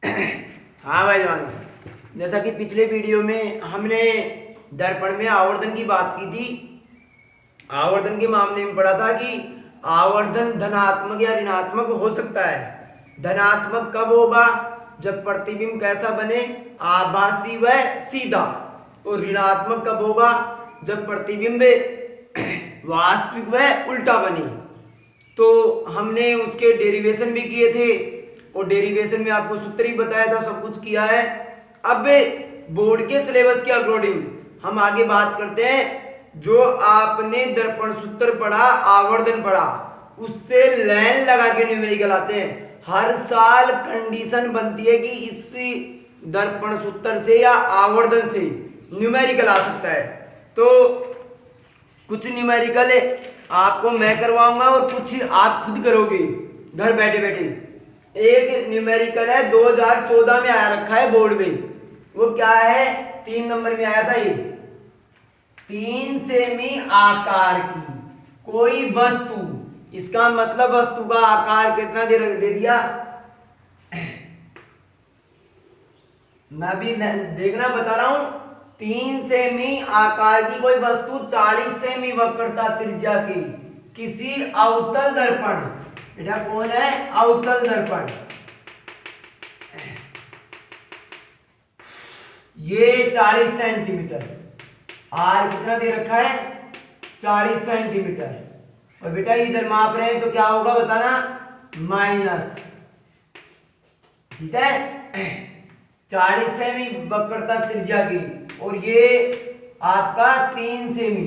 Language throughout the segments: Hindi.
हाँ भाई जान, जैसा कि पिछले वीडियो में हमने दर्पण में आवर्धन की बात की थी। आवर्धन के मामले में पढ़ा था कि आवर्धन धनात्मक या ऋणात्मक हो सकता है। धनात्मक कब होगा? जब प्रतिबिंब कैसा बने? आभासी व सीधा। और ऋणात्मक कब होगा? जब प्रतिबिंब वास्तविक व उल्टा बने। तो हमने उसके डेरिवेशन भी किए थे और डेरिवेशन में आपको सूत्र ही बताया था, सब कुछ किया है। अब बोर्ड के सिलेबस के अकॉर्डिंग हम आगे बात करते हैं। जो आपने दर्पण सूत्र पढ़ा, आवर्धन पढ़ा, उससे लाइन लगा के न्यूमेरिकल आते हैं। हर साल कंडीशन बनती है कि इस दर्पण सूत्र से या आवर्धन से न्यूमेरिकल आ सकता है। तो कुछ न्यूमेरिकल आपको मैं करवाऊंगा और कुछ आप खुद करोगे घर बैठे बैठे। एक न्यूमेरिकल है 2014 में आया रखा है बोर्ड में। वो क्या है? 3 नंबर में आया था। ये 3 सेमी आकार की कोई वस्तु, इसका मतलब वस्तु का आकार कितना दे दिया? मैं भी देखना बता रहा हूं। 3 सेमी आकार की कोई वस्तु 40 सेमी वक्रता त्रिज्या की किसी अवतल दर्पण, बेटा कौन है? अवतल दर्पण। ये 40 सेंटीमीटर, आर कितना दे रखा है? 40 सेंटीमीटर। और बेटा इधर माप रहे हैं तो क्या होगा बताना? माइनस, ठीक है। 40 सेमी वक्रता त्रिज्या की और ये आपका 3 सेमी,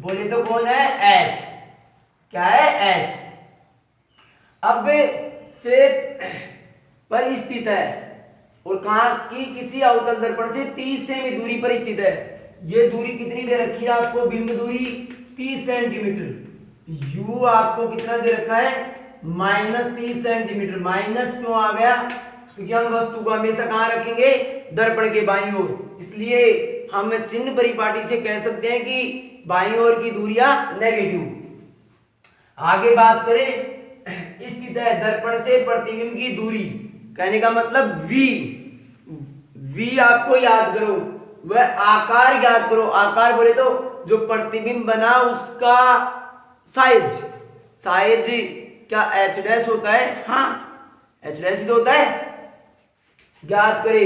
बोले तो कौन है? एच। क्या है? एच। अब से पर स्थित है और कहा कि किसी अवतल दर्पण से 30 सेमी दूरी पर स्थित है। ये दूरी कितनी दे रखी है आपको? बिंब दूरी 30 सेंटीमीटर। यू आपको कितना दे रखा है? -30 सेंटीमीटर। माइनस क्यों आ गया? क्योंकि हम वस्तु को हमेशा कहां रखेंगे? दर्पण के बाईं ओर। इसलिए हम चिन्ह परिपाटी से कह सकते हैं कि बाईं ओर की दूरियां नेगेटिव। आगे बात करें, स्थित है दर्पण से प्रतिबिंब की दूरी, कहने का मतलब v। v आपको याद करो, वह आकार याद करो। आकार बोले तो जो प्रतिबिंब बना उसका साइज। साइज क्या h डैश होता है? हाँ, h डैश ही तो होता है। ज्ञात करें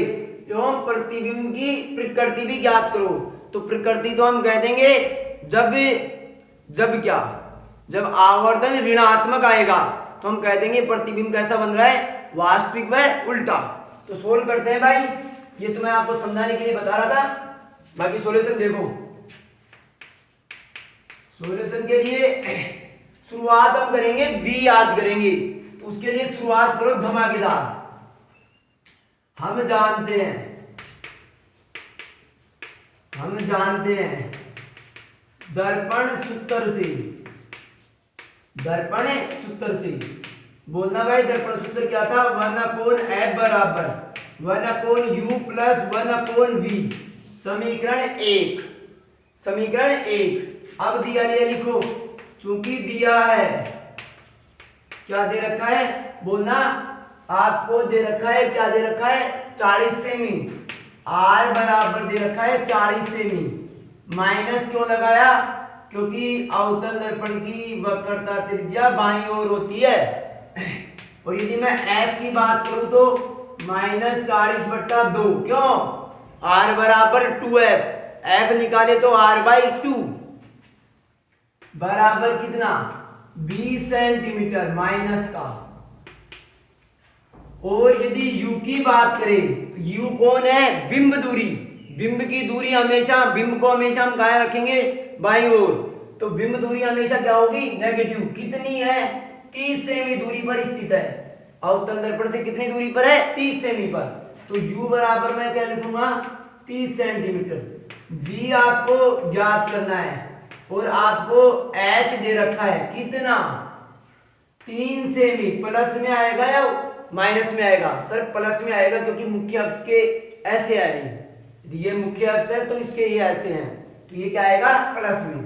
एवं प्रतिबिंब की प्रकृति भी ज्ञात करो। तो प्रकृति तो हम कह देंगे जब क्या? जब आवर्धन ऋणात्मक आएगा तो हम कह देंगे प्रतिबिंब कैसा बन रहा है? वास्तविक व उल्टा। तो सोल्व करते हैं भाई। ये तो मैं आपको समझाने के लिए बता रहा था, बाकी सॉल्यूशन देखो। सॉल्यूशन के लिए शुरुआत हम करेंगे, v याद करेंगे। तो उसके लिए शुरुआत करो धमाकेदार। हम जानते हैं दर्पण सूत्र से बोलना भाई। दर्पण सूत्र क्या था? 1/f बराबर 1/u प्लस 1/v। समीकरण 1। अब दिया लिया लिखो, चूंकि दिया है, क्या दे रखा है? बोलना। आपको दे रखा है, क्या दे रखा है? 40 सेमी। आर बराबर दे रखा है 40 सेमी। माइनस क्यों लगाया? क्योंकि अवतल दर्पण की वक्रता त्रिज्या बाईं ओर होती है। और यदि मैं एफ की बात करूं तो -40/2। क्यों? आर बराबर 2f। एफ निकाले तो r/2 बराबर कितना? 20 सेंटीमीटर माइनस का। और यदि u की बात करें तो u कौन है? बिंब दूरी। बिंब की दूरी हमेशा, बिंब को हमेशा हम कहां रखेंगे? बाईं ओर। तो बिंब दूरी हमेशा क्या होगी? नेगेटिव। कितनी है? 30 सेमी दूरी पर स्थित है। अवतल दर्पण से कितनी दूरी पर है? 30 सेमी पर। तो u बराबर मैं क्या लिखूंगा? 30 सेंटीमीटर। v आपको ज्ञात करना है और आपको h दे रखा है कितना? 3 सेमी। प्लस में आएगा या माइनस में आएगा? सर प्लस में आएगा, क्योंकि मुख्य अक्ष के ऐसे आएंगे। यदि ये मुख्य अक्ष है तो इसके ये ऐसे हैं, तो ये क्या आएगा? प्लस में।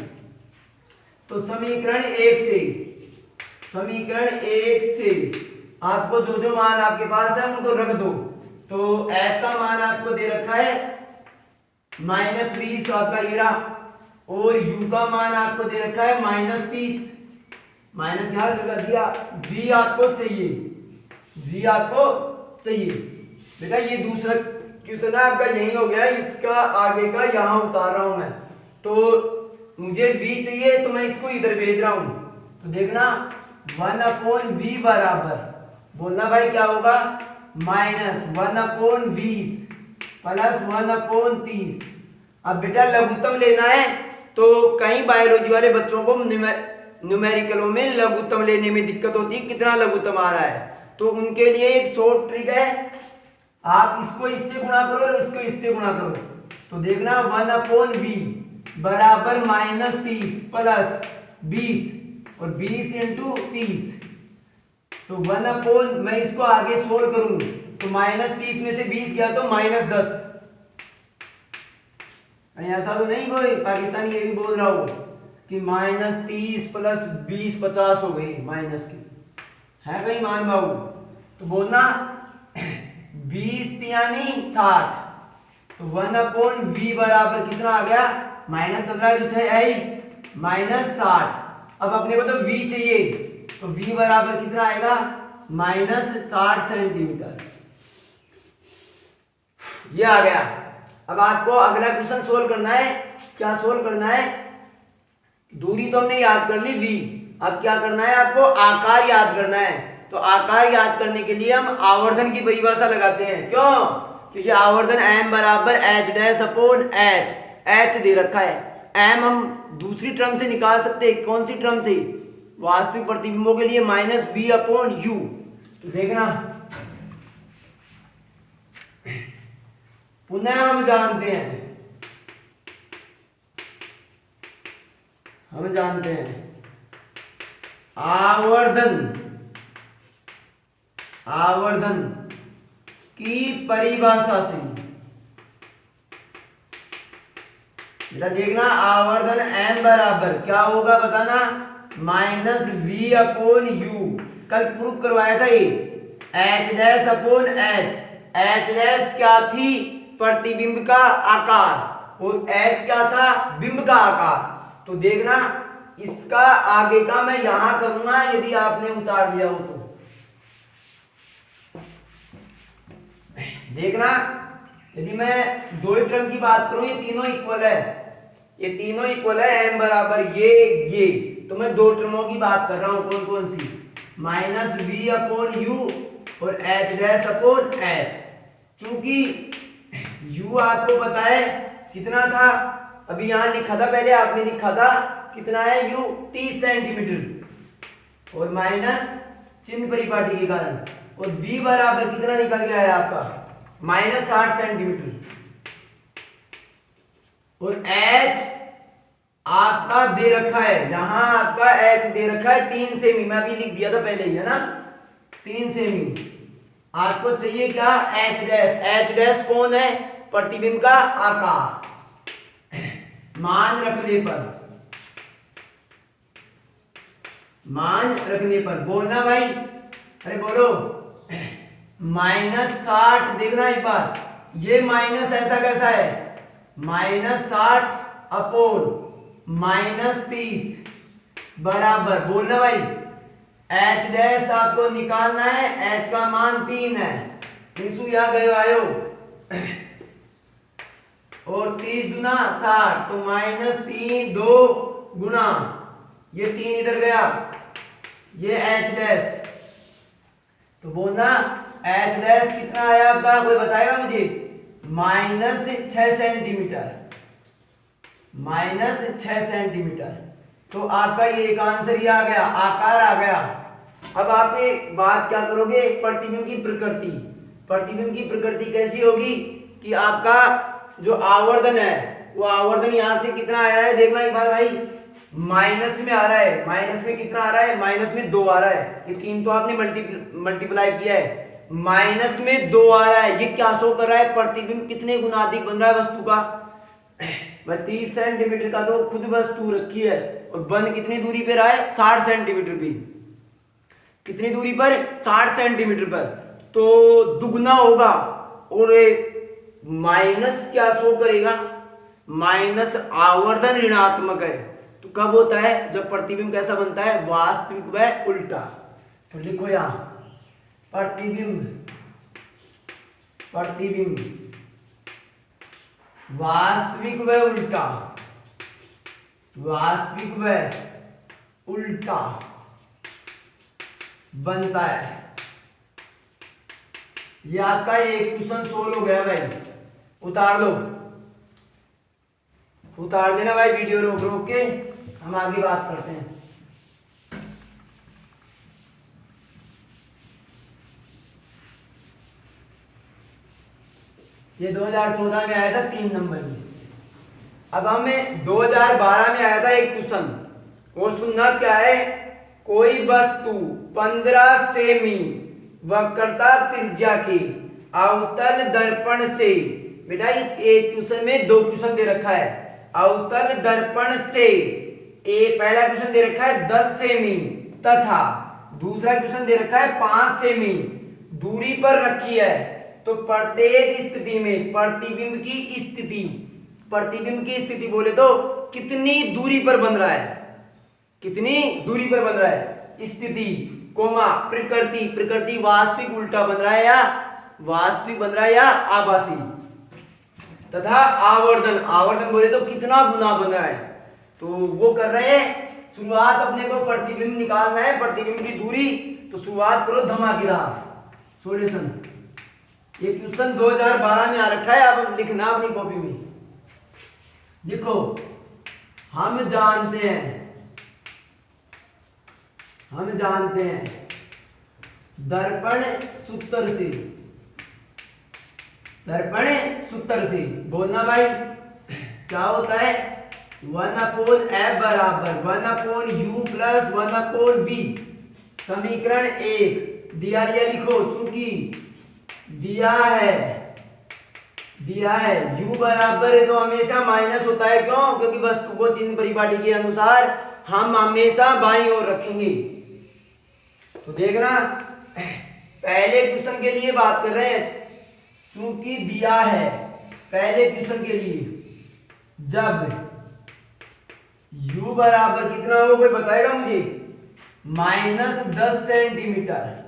तो समीकरण 1 से आपको जो जो मान आपके पास है उनको रख दो। तो f का मान आपको दे रखा है -20 आपका ये रहा, और u का मान आपको दे रखा है -30, माइनस यहां लगा दिया। v आपको चाहिए, v आपको चाहिए बेटा। ये दूसरा क्वेश्चन है आपका यही हो गया, इसका आगे का यहां उतार रहा हूं मैं। तो मुझे v चाहिए तो मैं इसको इधर भेज रहा हूं। तो देखना 1/v बराबर, बोलना भाई क्या होगा, -1/20 प्लस 1/30। अब बेटा लघुत्तम लेना है, तो कई बायोलॉजी वाले बच्चों को न्यूमेरिकलों में लघुत्तम लेने में दिक्कत होती है, कितना लघुत्तम आ रहा है। तो उनके लिए एक शॉर्ट ट्रिक है, आप इसको इससे गुणा करो और इसको इससे गुणा करो। तो देखना 1/v बराबर -30 प्लस 20 और 20 × 30। तो 1/ मैं इसको आगे सोल्व करूं तो -30 में से 20 गया तो -10। ऐसा तो नहीं कोई पाकिस्तानी ये भी बोल रहा हो कि -30 प्लस 20 50 हो गई माइनस की, है कहीं मान बाबू? तो बोलना 20 यानी 60। तो 1/v बराबर कितना आ गया, माइनस चल रहा है जो है -60। अब अपने को तो v चाहिए, तो v बराबर कितना आएगा, -60 सेंटीमीटर। ये आ गया। अब आपको अगला क्वेश्चन सोल्व करना है। क्या सोल्व करना है, दूरी तो हमने याद कर ली v, अब क्या करना है आपको, आकार याद करना है। तो आकार याद करने के लिए हम आवर्धन की परिभाषा लगाते हैं। क्यों? क्योंकि आवर्धन m बराबर h' h दे रखा है। m हम दूसरी टर्म से निकाल सकते हैं, कौन सी टर्म से, वास्तविक प्रतिबिंबों के लिए -v/u। तो देखना पुनः हम जानते हैं आवर्धन की परिभाषा से। बेटा देखना आवर्धन m बराबर क्या होगा बताना, -v/u। कल प्रूफ करवाया था ये, h' h' क्या थी, प्रतिबिंब का आकार, और h क्या था, बिंब का आकार। तो देखना इसका आगे का मैं यहां करूंगा यदि आपने उतार दिया हो तो। देखना यदि मैं दो ही टर्म की बात करूं, ये तीनों इक्वल है, ये तीनों इक्वल है, m बराबर ये। तो मैं दो टर्मों की बात कर रहा हूं, कौन कौन सी, -v/u और h'/h। क्योंकि u आपको पता है कितना था, अभी यहां लिखा था, पहले आपने लिखा था कितना है u, 30 सेंटीमीटर, और माइनस चिन्ह परिपाटी के कारण, और v बराबर कितना निकल गया है आपका, -60 सेंटीमीटर, और h आपका दे रखा है, यहां आपका h दे रखा है 3 सेमी, मैं अभी लिख दिया था पहले ही, है ना, 3 सेमी। आपको चाहिए क्या, h' कौन है, प्रतिबिंब का आकार। मान रखने पर बोलना भाई, अरे बोलो, -60। देखना एक बार, ये माइनस ऐसा कैसा है, -60 अपोन -30 बराबर, बोलना भाई h' आपको निकालना है, h का मान 3 है, तीसु यहाँ गए आयो, और 30 गुना 60, तो -3 2 गुना, ये 3 इधर गया, ये h'। तो बोलना h' कितना आया आपका, कोई बताएगा मुझे, -6 सेंटीमीटर, -6 सेंटीमीटर। तो आपका ये एक आंसर ही आ गया, आकार आ गया। अब आप एक बात क्या करोगे, प्रतिबिंब की प्रकृति। प्रतिबिंब की प्रकृति कैसी होगी कि आपका जो आवर्धन है, वो आवर्धन यहां से कितना आया है, देखना एक बार भाई, माइनस में आ रहा है, माइनस में कितना आ रहा है, माइनस में 2 आ रहा है, ये 3 तो आपने मल्टीप्लाई किया है, माइनस में 2 आ रहा है। ये क्या शो कर रहा है, प्रतिबिंब कितने गुना अधिक बन रहा है वस्तु का, 30 सेंटीमीटर का तो खुद वस्तु रखी है, और बन कितनी दूरी पे रहा है, 60 सेंटीमीटर पे, कितनी दूरी पर, 60 सेंटीमीटर पर, तो दुगना होगा, और माइनस क्या शो करेगा, माइनस आवर्धन ऋणात्मक है। तो कब होता है, जब प्रतिबिंब कैसा बनता है, वास्तविक व उल्टा। तो लिखो यहां प्रतिबिंब, प्रतिबिंब वास्तविक व उल्टा, वास्तविक व उल्टा बनता है। ये आपका एक क्वेश्चन सोल्व हो गया भाई, उतार लो, उतार देना भाई, वीडियो रोक रोक के हम आगे बात करते हैं। ये 2014 में आया था 3 नंबर में। अब हमें 2012 में आया था एक क्वेश्चन, वो सुनना क्या है, कोई वस्तु 15 सेमी वक्रता त्रिज्या के अवतल दर्पण से, बेटा इस एक क्वेश्चन में 2 क्वेश्चन दे रखा है, अवतल दर्पण से पहला क्वेश्चन दे रखा है 10 सेमी तथा दूसरा क्वेश्चन दे रखा है 5 सेमी दूरी पर रखी है। तो प्रत्येक स्थिति में प्रतिबिंब की स्थिति, प्रतिबिंब की स्थिति बोले तो कितनी दूरी पर बन रहा है, कितनी दूरी पर बन रहा है, स्थिति कोमा प्रकृति, प्रकृति वास्तविक उल्टा बन रहा है या वास्तविक बन रहा है या आभासी, तथा आवर्धन, आवर्धन बोले तो कितना गुना बन रहा है। तो वो कर रहे हैं, शुरुआत अपने को प्रतिबिंब निकालना है, प्रतिबिंब की दूरी, तो शुरुआत करो धमाकेदार सॉल्यूशन। ये क्वेश्चन 2012 में आ रखा है, अब लिखना अपनी कॉपी में। देखो हम जानते हैं, हम जानते हैं दर्पण सूत्र से, दर्पण सूत्र से बोलना भाई क्या होता है, 1/f बराबर 1/u प्लस 1/v। समीकरण 1 दिया लिखो, चूंकि दिया है u बराबर है तो हमेशा माइनस होता है, क्यों, क्योंकि वस्तु को चिन्ह परिपाटी के अनुसार हम हमेशा बाईं ओर रखेंगे। तो देखना पहले क्वेश्चन के लिए बात कर रहे हैं, क्योंकि दिया है पहले क्वेश्चन के लिए, जब u बराबर कितना हो, कोई बताएगा मुझे, -10 सेंटीमीटर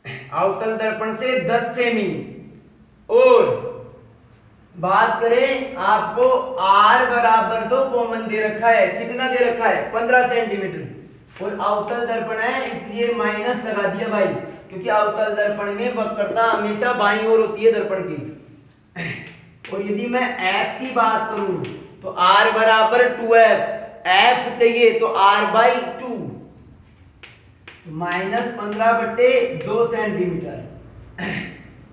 अवतल दर्पण से 10 सेमी, और बात करें आपको r बराबर तो कॉमन दे रखा है, कितना दे रखा है 15 सेंटीमीटर, और अवतल दर्पण है इसलिए माइनस लगा दिया भाई, क्योंकि अवतल दर्पण में वक्रता हमेशा बाईं ओर होती है दर्पण की। और यदि मैं f की बात करूं तो r बराबर 2f, f चाहिए तो r/2, -15/2 सेंटीमीटर।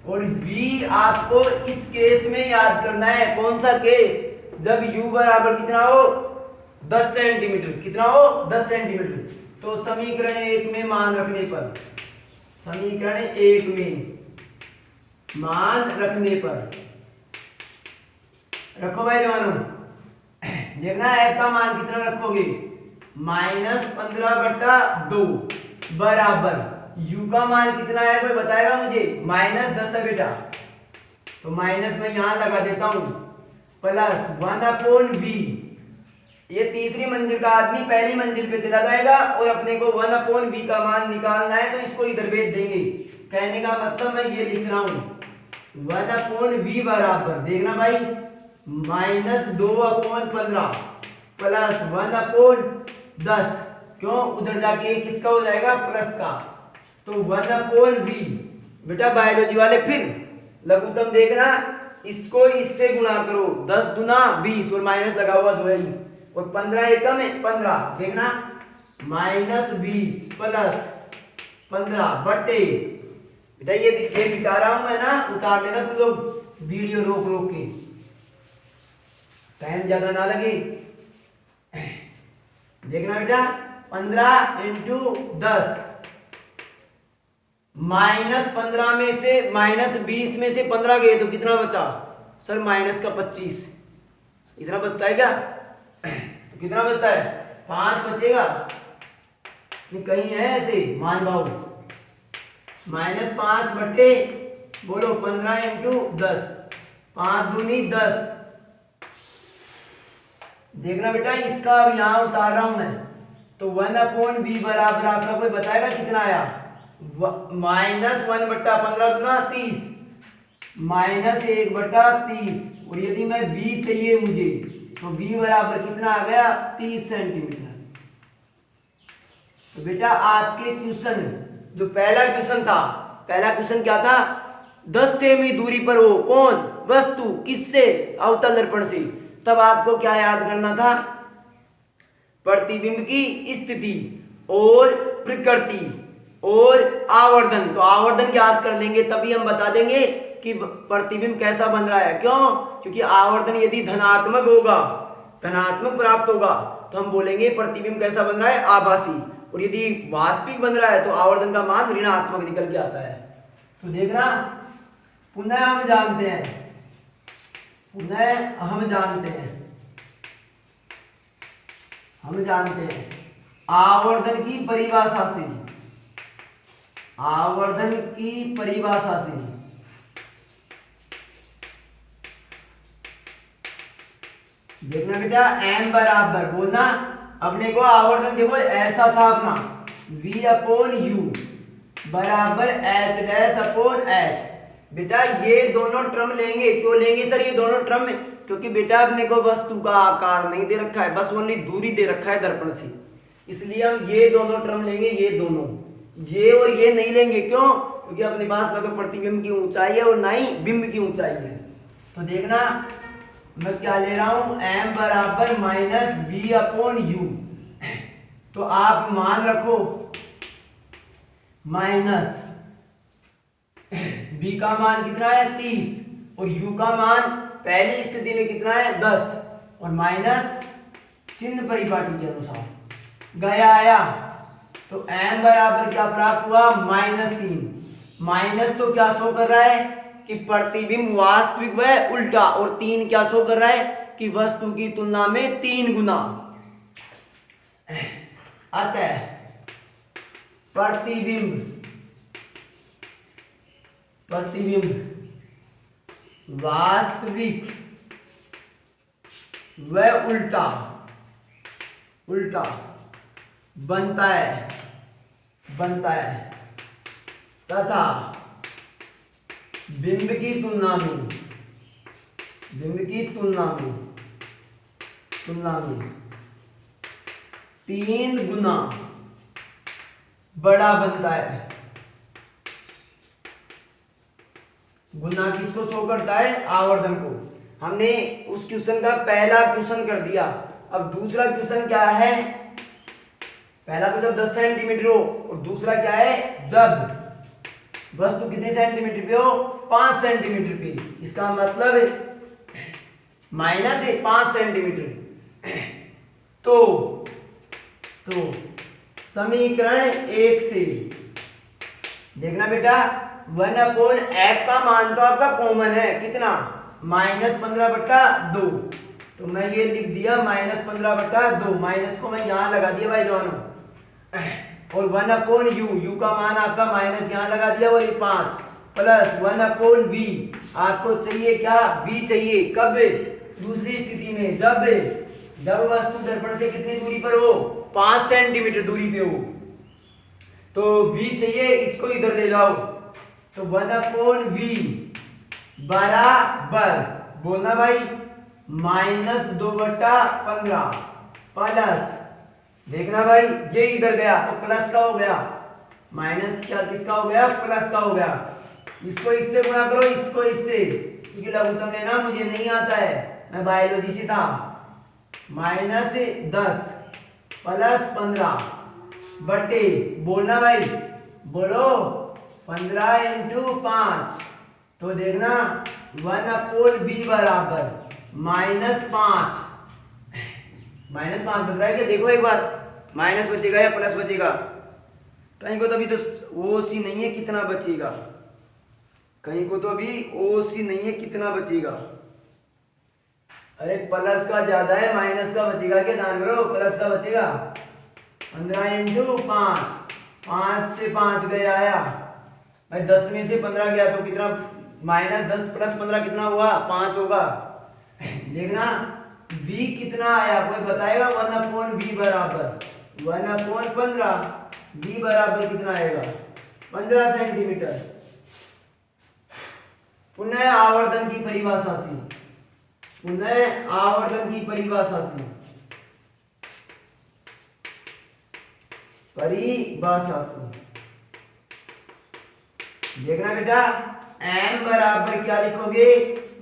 और v आपको इस केस में याद करना है, कौन सा केस, जब u बराबर कितना हो 10 सेंटीमीटर, कितना हो 10 सेंटीमीटर। तो समीकरण 1 में मान रखने पर, समीकरण 1 में मान रखने पर रखो भाई जवानों, देखना f का मान कितना रखोगे, -15/2 बराबर u का मान कितना है, कोई बताएगा मुझे, -10 है बेटा, तो माइनस में यहां लगा देता हूं, प्लस 1/v। ये तीसरी मंजिल का आदमी पहली मंजिल पे चला जाएगा और अपने को 1/v का मान निकालना है, तो इसको इधर भेज देंगे। कहने का मतलब मैं ये लिख रहा हूं 1/v बराबर, देखना भाई, -2/15 प्लस 1/10, क्यों, उधर जाके किसका हो जाएगा, प्लस का, तो 1/v। बेटा बायोलॉजी वाले फिर लघुत्तम देखना, इसको इससे गुणा करो, 10 दूना 20 और माइनस लगा हुआ जो है, और 15 एकम है 15, देखना -20 प्लस 15 बटे, बेटा ये मिटा रहा हूं मैं ना, उतार लेना तुम लोग वीडियो रोक रोक के, टाइम ज्यादा ना लगे। देखना बेटा 15 × 10, -15 में से -20 में से 15 गए तो कितना बचा सर, -25, इतना बचता है क्या, तो कितना बचता है, 5 बचेगा, नहीं कहीं है ऐसे मान भाव, -5 बटे बोलो 15 इंटू 10, 5 दूनी 10। देखना बेटा इसका अब यहाँ उतार रहा हूं मैं, तो 1/b बराबर आपका कोई बताएगा कितना आया? -1/15 दूना 30, -1/30। और यदि मैं v चाहिए मुझे, तो v बराबर कितना आ गया? 30 सेंटीमीटर। तो बेटा आपके क्वेश्चन, जो पहला क्वेश्चन था, पहला क्वेश्चन क्या था? 10 सेमी दूरी पर हो कौन? वस्तु। किससे? अवतल दर्पण से। तब आपको क्या याद करना था? प्रतिबिंब की स्थिति और प्रकृति और आवर्धन। तो आवर्धन याद कर लेंगे तभी हम बता देंगे कि प्रतिबिंब कैसा बन रहा है। क्यों? क्योंकि आवर्धन यदि धनात्मक होगा, धनात्मक प्राप्त होगा, तो हम बोलेंगे प्रतिबिंब कैसा बन रहा है? आभासी। और यदि वास्तविक बन रहा है तो आवर्धन का मान ऋणात्मक निकल के आता है। तो देखना, पुनः हम जानते हैं, पुनः हम जानते हैं आवर्धन की परिभाषा से, आवर्धन की परिभाषा से देखना बेटा, m बराबर बोलना अपने को आवर्धन देखो ऐसा था अपना, v/u बराबर h'/h। बेटा ये दोनों टर्म लेंगे। क्यों लेंगे सर ये दोनों टर्म? क्योंकि बेटा अपने को वस्तु का आकार नहीं दे रखा है, बस ओनली दूरी दे रखा है दर्पण से, इसलिए हम ये दोनों टर्म लेंगे। ये दोनों, ये और ये नहीं लेंगे। क्यों? क्योंकि अपने पास ना तो प्रतिबिंब की ऊंचाई है और ना ही बिंब की ऊंचाई है। तो देखना मैं क्या ले रहा हूं, m बराबर -v/u। तो आप मान रखो माइनस b का मान कितना है? 30, और u का मान पहली स्थिति में कितना है? 10, और माइनस चिन्ह परिपाटी के अनुसार गया आया। तो m बराबर क्या प्राप्त हुआ? -3। माइनस तो क्या शो कर रहा है कि प्रतिबिंब वास्तविक व उल्टा, और 3 क्या शो कर रहा है कि वस्तु की तुलना में 3 गुना। अतः प्रतिबिंब वास्तविक व उल्टा बनता है तथा बिंब की तुलना में 3 गुना बड़ा बनता है। गुना किसको शो करता है? आवर्धन को। हमने उस क्वेश्चन का पहला क्वेश्चन कर दिया। अब दूसरा क्वेश्चन क्या है? पहला तो जब 10 सेंटीमीटर हो, और दूसरा क्या है? जब वस्तु कितने सेंटीमीटर पे हो? 5 सेंटीमीटर पे। इसका मतलब -5 सेंटीमीटर। तो समीकरण 1 से देखना बेटा, 1/f का मान तो आपका कॉमन है, कितना? -15/2। तो मैं ये लिख दिया -15/2, माइनस को मैं यहां लगा दिया भाई दोनों, और 1/u, u का मान आपका माइनस यहां लगा दिया, और ये 5 प्लस 1/v। आपको चाहिए क्या? v चाहिए। कब? दूसरी स्थिति में, जब वस्तु दर्पण से कितनी दूरी पर हो? 5 सेंटीमीटर दूरी पे हो। तो v चाहिए, इसको इधर ले जाओ। तो 1/v बराबर बोलना भाई -2/15 प्लस, देखना भाई ये इधर गया तो प्लस का हो गया, माइनस क्या किसका हो गया? प्लस का हो गया। इसको इससे गुणा करो, इसको इससे, क्योंकि लघुत्तम लेना मुझे नहीं आता है, मैं बायोलॉजी से था। -10 प्लस 15 बटे, बोलना भाई, बोलो 15 × 5। तो देखना 1/v बराबर -5 बन रहा है क्या? देखो एक बार, माइनस बचेगा या प्लस बचेगा? कहीं को तो अभी तो ओसी नहीं है, कितना बचेगा? कहीं को तो अभी ओसी नहीं है, कितना बचेगा? अरे प्लस का ज्यादा है, माइनस का बचेगा क्या? ध्यान करो, प्लस का बचेगा। 15 × 5, 5 से 5 गया आया भाई, 10 में से 15 गया तो कितना -10 + 15 कितना हुआ? 5 होगा। देखना v कितना आया, कोई बताएगा? 1/v बराबर 1/15। v बराबर कितना आएगा? 15 सेंटीमीटर। पुनः आवर्धन की परिभाषा से, पुनः आवर्धन की परिभाषा से, परिभाषा से देखना बेटा, m बराबर क्या लिखोगे?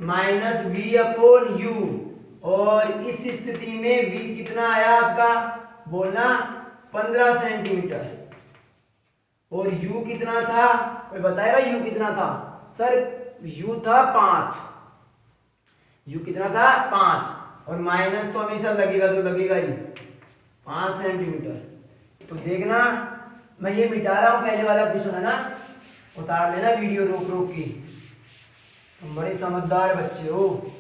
-v/u। और इस स्थिति में v कितना आया आपका? बोलना 15 सेंटीमीटर। और u कितना था? कोई बताएगा u कितना था? सर u था 5। u कितना था? 5। और माइनस तो हमेशा लगेगा, तो लगेगा ही 5 सेंटीमीटर। तो देखना मैं ये मिटा रहा हूं, पहले वाला क्वेश्चन है ना, उतार लेना वीडियो रोक रोक के। तुम बड़े समझदार बच्चे हो।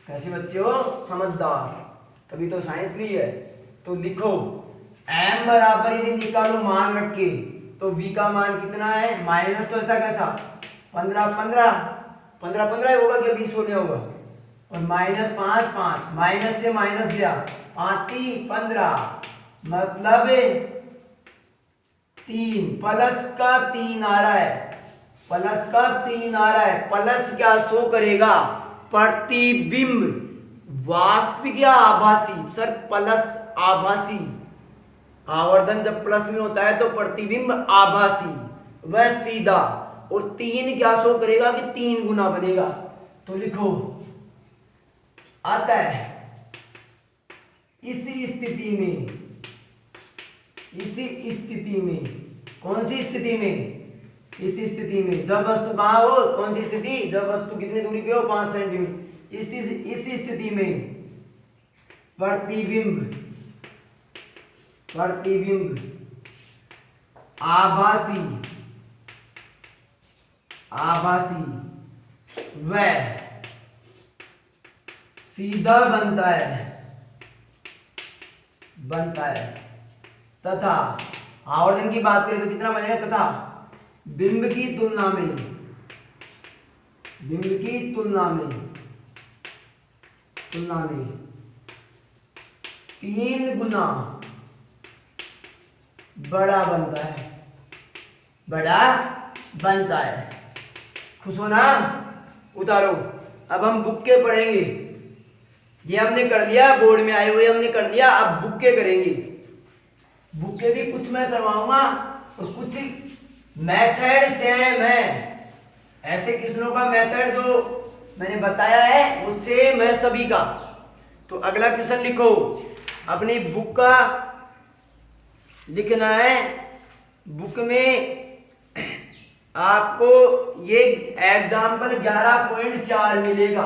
कैसे बच्चे हो? समझदार, तभी तो साइंस ली है। तो लिखो m बराबर यदि निकालो मान रख के, तो v का मान कितना है? माइनस तो ऐसा कैसा 15 होगा क्या? 20 होने होगा। और -5 माइनस से माइनस गया, 5 15 मतलब 3 प्लस का 3 आ रहा है, प्लस का 3 आ रहा है। प्लस क्या शो करेगा? प्रतिबिंब। वास्तविक या आभासी? सर प्लस आभासी। आवर्धन जब प्लस में होता है तो प्रतिबिंब आभासी, वह सीधा। और 3 क्या शो करेगा? कि 3 गुना बनेगा। तो लिखो अतः इसी स्थिति में, कौन सी स्थिति में? इस स्थिति में जब वस्तु कहाँ हो, कौन सी स्थिति? जब वस्तु कितनी दूरी पे हो? 5 सेंटीमीटर। इस स्थिति में प्रतिबिंब आभासी व सीधा बनता है तथा आवर्धन की बात करें तो कितना बनेगा? तथा बिंब की तुलना में 3 गुना बड़ा बनता है। खुश हो ना? उतारो। अब हम बुक के पढ़ेंगे। ये हमने कर लिया, बोर्ड में आए हुए हमने कर लिया। अब बुक के करेंगे। बुक के भी कुछ मैं करवाऊंगा और कुछ मेथड से मैं ऐसे क्वेश्चनों का मेथड जो मैंने बताया है उससे मैं सभी का। तो अगला क्वेश्चन लिखो, अपनी बुक का लिखना है। बुक में आपको ये एग्जाम्पल 11.4 मिलेगा।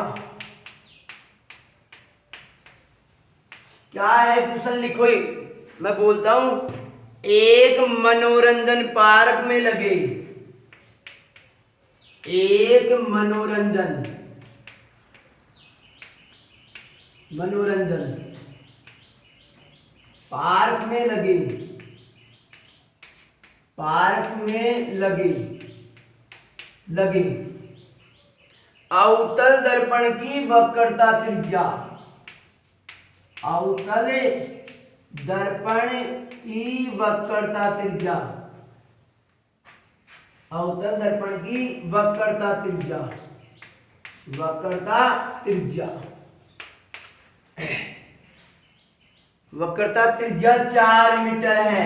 क्या है क्वेश्चन? लिखो, मैं बोलता हूं। एक मनोरंजन पार्क में लगे, एक मनोरंजन पार्क में लगे अवतल दर्पण की वक्रता त्रिज्या, अवतल दर्पण की वक्रता त्रिज्या, अवतल दर्पण की वक्रता त्रिज्या 4 मीटर है।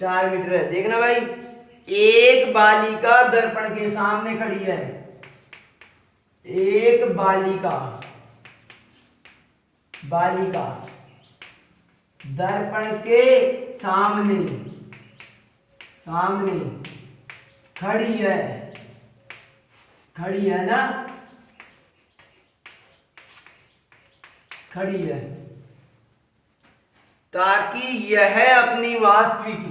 4 मीटर है। देखना भाई, एक बालिका दर्पण के सामने खड़ी है। एक बालिका दर्पण के सामने खड़ी है ना? खड़ी है ताकि यह अपनी वास्तविक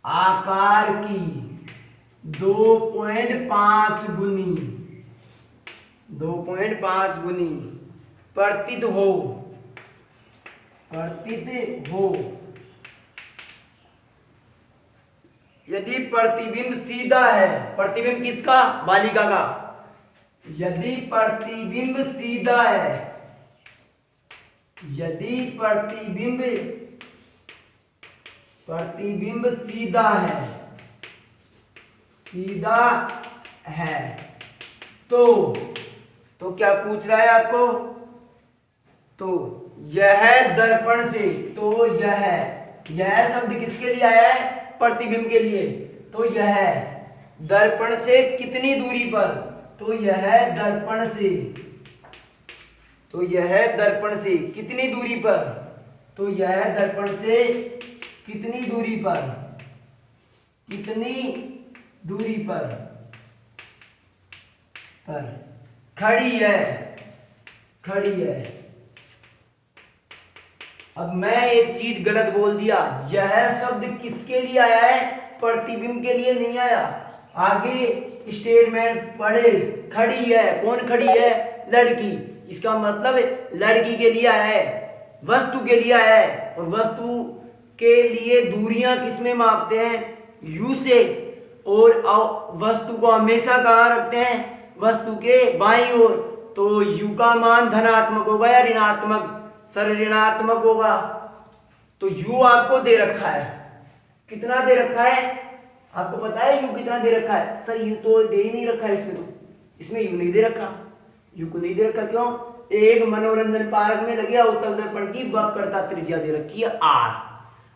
आकार की 2.5 गुनी, 2.5 गुनी प्रतीत हो, प्रतीत हो। यदि प्रतिबिंब सीधा है, प्रतिबिंब किसका? बालिका का। यदि प्रतिबिंब सीधा है, यदि प्रतिबिंब सीधा है, सीधा है तो क्या पूछ रहा है आपको? तो यह दर्पण से, तो यह शब्द किसके लिए आया है? प्रतिबिंब के लिए। तो यह दर्पण से कितनी दूरी पर? तो यह दर्पण से, तो यह दर्पण से कितनी दूरी पर? तो यह दर्पण से कितनी दूरी पर? कितनी दूरी पर खड़ी है, खड़ी है। अब मैं एक चीज गलत बोल दिया, यह शब्द किसके लिए आया है? प्रतिबिंब के लिए नहीं आया। आगे स्टेटमेंट पढ़े, खड़ी है, कौन खड़ी है? लड़की। इसका मतलब लड़की के लिए आया है, वस्तु के लिए आया है। और वस्तु के लिए दूरियां किसमें मापते हैं? यू से। और वस्तु को हमेशा कहाँ रखते हैं? वस्तु के बाईं ओर। तो यू का मान धनात्मक होगा या ऋणात्मक? सर ऋणात्मक होगा। तो यू आपको दे रखा है, कितना दे रखा है? आपको पता है यू कितना दे रखा है? सर यू तो दे ही नहीं रखा है इसमें, तो इसमें यू नहीं दे रखा, यू को नहीं दे रखा। क्यों? एक मनोरंजन पार्क में लगे अवतल दर्पण की वक्रता त्रिज्या दे रखी है आर।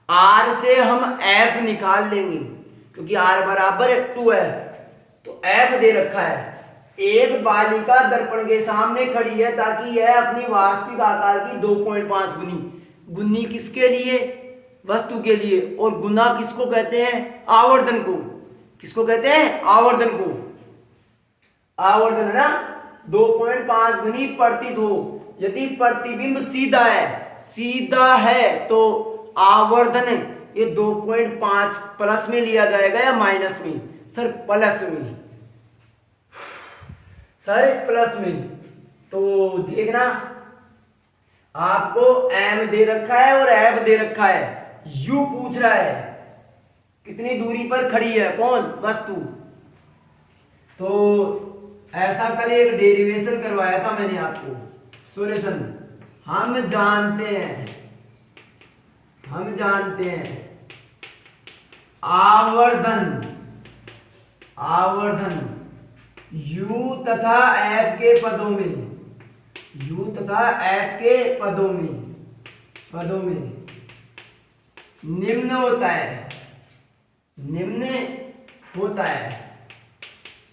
आर से हम एफ निकाल लेंगे क्योंकि आर बराबर 2L। तो एफ दे रखा है। एक बालिका दर्पण के सामने खड़ी है ताकि यह अपनी वास्तविक आकार की 2.5 गुनी किसके लिए? वस्तु के लिए। और गुना किसको कहते हैं? आवर्धन को। किसको कहते हैं? आवर्धन को। आवर्धन है ना। 2.5 गुनी प्रतीत हो। यदि प्रतिबिंब सीधा है, सीधा है तो आवर्धन ये 2.5 प्लस में लिया जाएगा या माइनस में? सर प्लस में, सर प्लस में। तो देखना आपको एम दे रखा है और एफ दे रखा है। यू पूछ रहा है कितनी दूरी पर खड़ी है, कौन? वस्तु। तो ऐसा कल एक डेरिवेशन करवाया था मैंने आपको, सॉल्यूशन। हम जानते हैं आवर्धन u तथा f के पदों में निम्न होता है।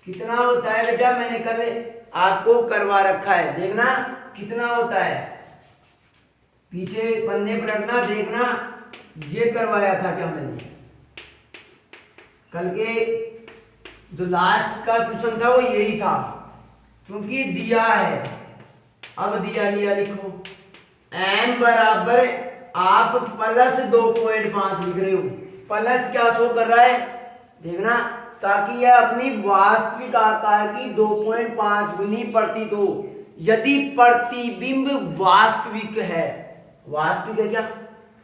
कितना होता है बेटा? मैंने कल आपको करवा रखा है, देखना कितना होता है। पीछे पन्ने पर रखना, देखना ये करवाया था क्या मैंने कल के। जो लास्ट का क्वेश्चन था वो यही था, क्योंकि दिया है। अब दिया लिया लिखो। m बराबर आप प्लस 2.5 लिख रहे हो। प्लस क्या शो कर रहा है? देखना, ताकि यह अपनी वास्तविक आकार की 2.5 गुनी प्रतीत हो। यदि प्रतिबिंब वास्तविक है, वास्तविक है क्या?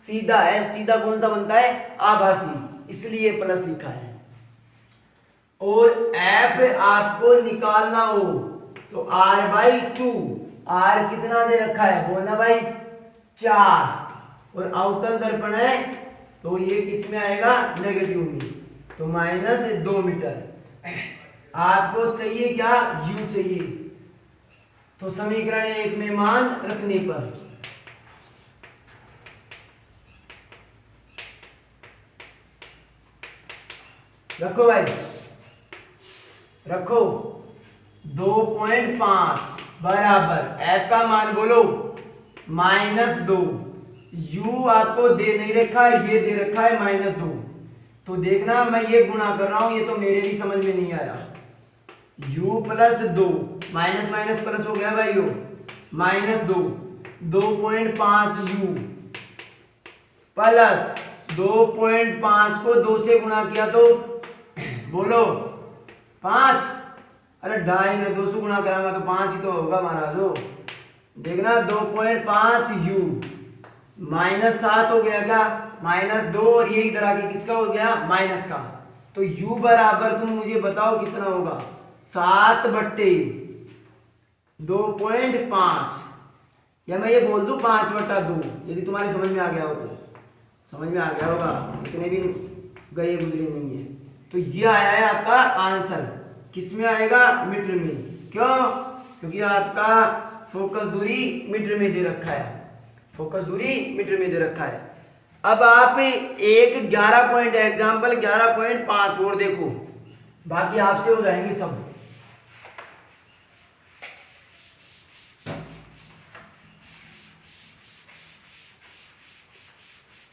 सीधा है। सीधा कौन सा बनता है? आभासी, इसलिए प्लस लिखा है। और f आपको निकालना हो तो r/2। r कितना दे रखा है? बोलना भाई 4। और अवतल दर्पण है तो ये किस में आएगा? नेगेटिव में। तो -2 मीटर। आपको चाहिए क्या? u चाहिए। तो समीकरण 1 में मान रखने पर रखो भाई, रखो 2.5 बराबर f का मान बोलो -2। u आपको दे नहीं रखा है, ये दे रखा है -2। तो देखना मैं ये गुणा कर रहा हूं, ये तो मेरे भी समझ में नहीं आया। u + 2 माइनस माइनस प्लस हो गया भाई, -2 2.5 u प्लस 2.5 को 2 से गुणा किया तो बोलो 5, अरे 2.5 में 2 से गुणा करांगा तो 5 ही तो होगा महाराजो। देखना 2.5 u -7 हो गया क्या, -2, और ये इधर आके किसका हो गया, माइनस का। तो u बराबर तुम मुझे बताओ कितना होगा, 7/2.5, या मैं ये बोल दूं 5/2, यदि तुम्हारी समझ में आ गया हो तो। समझ में आ गया होगा, इतने भी गए गुजरे नहीं है। तो ये आया है आपका आंसर, किस में आएगा, मीटर में। क्यों, क्योंकि आपका फोकस दूरी मीटर में दे रखा है, फोकस दूरी मीटर में दे रखा है। अब आप एक 11 पॉइंट एग्जाम्पल 11.5 और देखो, बाकी आपसे हो जाएंगे सब।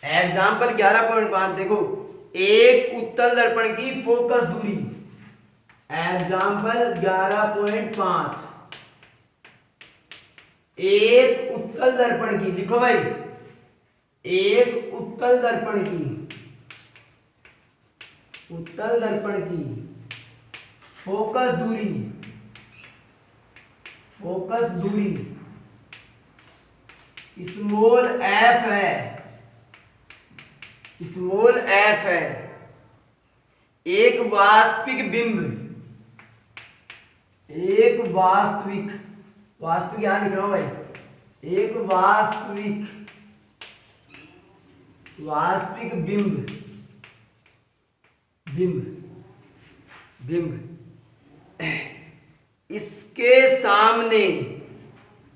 एग्जाम्पल 11.5 देखो, एक उत्तल दर्पण की फोकस दूरी। एग्जाम्पल 11.5, एक उत्तल दर्पण की, लिखो भाई, एक उत्तल दर्पण की, उत्तल दर्पण की फोकस दूरी, फोकस दूरी स्मॉल एफ है, स्मॉल एफ है। एक वास्तविक बिंब, एक वास्तविक, वास्तविक यहां लिख रहा हूं भाई, एक वास्तविक, वास्तविक बिंब, बिंब, बिंब इसके सामने,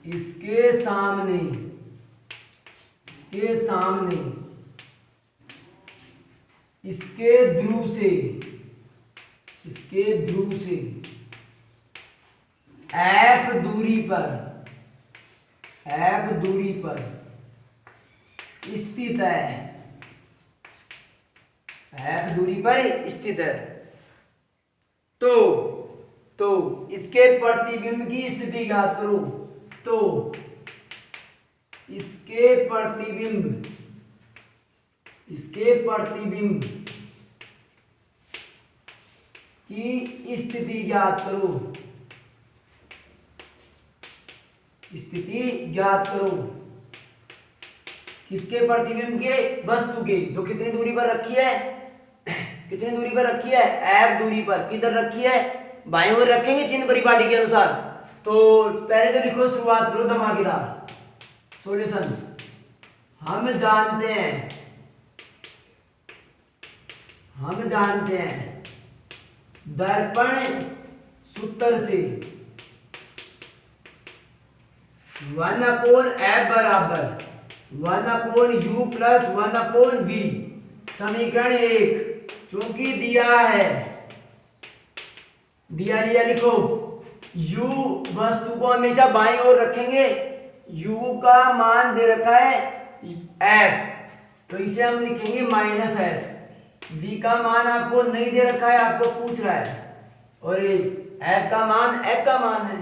इसके सामने, इसके सामने, इसके ध्रुव से, इसके ध्रुव से एफ दूरी पर, एफ दूरी पर स्थित है, एफ दूरी पर स्थित है। तो इसके प्रतिबिंब की स्थिति ज्ञात करो। तो इसके प्रतिबिंब, इसके प्रतिबिंब की स्थिति ज्ञात करो, स्थिति ज्ञात करो। किसके प्रतिबिंब के, वस्तु के, जो कितनी दूरी पर रखी है, कितनी दूरी पर रखी है, एफ दूरी पर। किधर रखी है, बाईं ओर रखेंगे चिन्ह परिपाटी के अनुसार। तो पहले तो लिखो, शुरुआत करो धमाकेदार। सॉल्यूशन, हम जानते हैं, हम जानते हैं दर्पण सूत्र से 1/f बराबर 1/u प्लस 1/v। समीकरण 1 चूंकि दिया है, दिया लिया लिखो, u वस्तु को हमेशा बाईं ओर रखेंगे, u का मान दे रखा है f, तो इसे हम लिखेंगे -f। v का मान आपको नहीं दे रखा है, आपको पूछ रहा है, और f का मान f का मान है।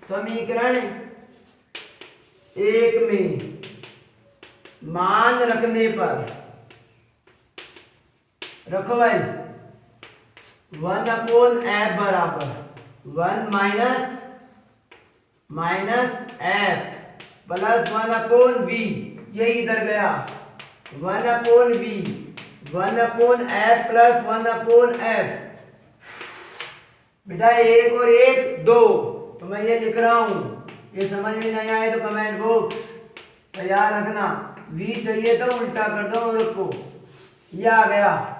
समीकरण 1 में मान रखने पर, रखो भाई, 1/f बराबर 1 माइनस f प्लस 1/v, यही इधर गया 1/v, 1/f प्लस 1/f। बेटा 1 और 1 2, तो मैं ये लिख रहा हूं। ये समझ में नहीं आए तो कमेंट बॉक्स तैयार रखना। v चाहिए तो उल्टा कर दो और रखो, ये आ गया।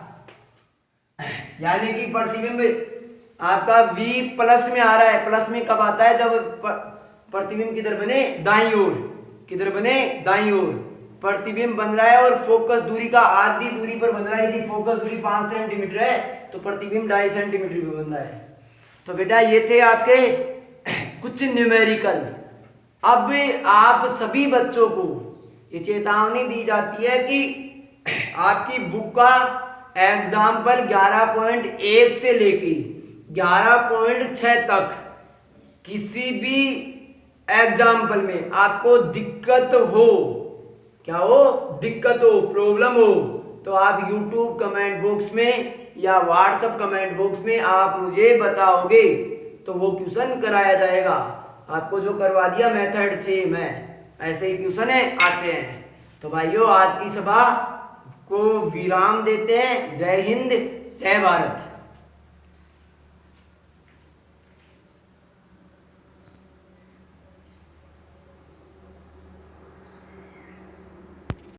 यानी कि प्रतिबिंब आपका v प्लस में आ रहा है। प्लस में कब आता है, जब प्रतिबिंब किधर बने, दाईं ओर, किधर बने, दाईं ओर प्रतिबिंब बन रहा है, और फोकस दूरी का आधी दूरी पर बन रहा है। यदि फोकस दूरी 5 सेंटीमीटर है तो प्रतिबिंब 2.5 सेंटीमीटर पे बन रहा है। तो बेटा ये थे आपके कुछ न्यूमेरिकल। अब आप सभी बच्चों को ये चेतावनी दी जाती है कि आपकी बुक का एग्जाम्पल 11.1 से लेके 11.6 तक किसी भी एग्जाम्पल में आपको दिक्कत हो, क्या हो, दिक्कत हो, प्रॉब्लम हो, तो आप YouTube कमेंट बॉक्स में या व्हाट्सएप कमेंट बॉक्स में आप मुझे बताओगे तो वो क्वेश्चन कराया जाएगा। आपको जो करवा दिया मेथड सेम है, ऐसे ही क्वेश्चन आते हैं। तो भाइयों आज की सभा को विराम देते हैं। जय हिंद, जय भारत।